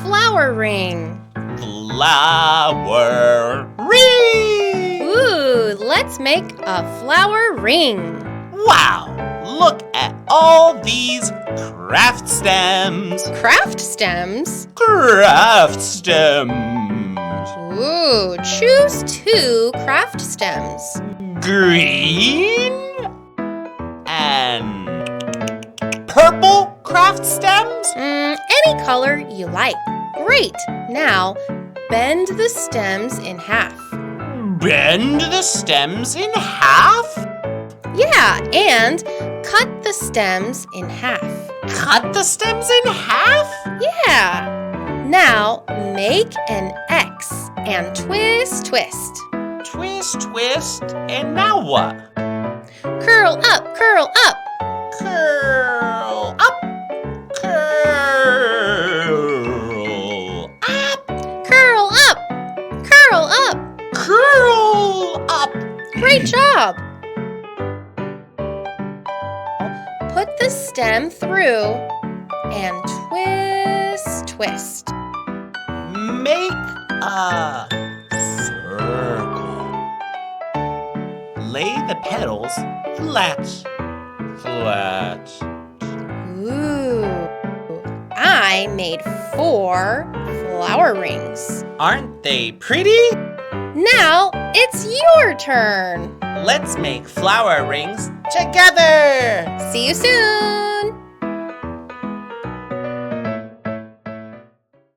flower ring. Flower ring! Ooh, let's make a flower ring. Wow! Look at all these craft stems. Craft stems? Craft stems. Ooh, choose 2 craft stems. Green and purple craft stems? Any color you like. Great. Now, bend the stems in half. Bend the stems in half? Yeah, and cut the stems in half. Cut the stems in half? Yeah. Now, make an X and twist, twist. Twist, twist, and now what? Curl up, curl up. Curl up, curl up, Curl up, curl up. curl up. Great job. Put the stem through and twist, twist. Make a circle. Lay the petals flat, flat. Ooh, I made 4 flower rings. Aren't they pretty? Now it's your turn. Let's make flower rings together. See you soon.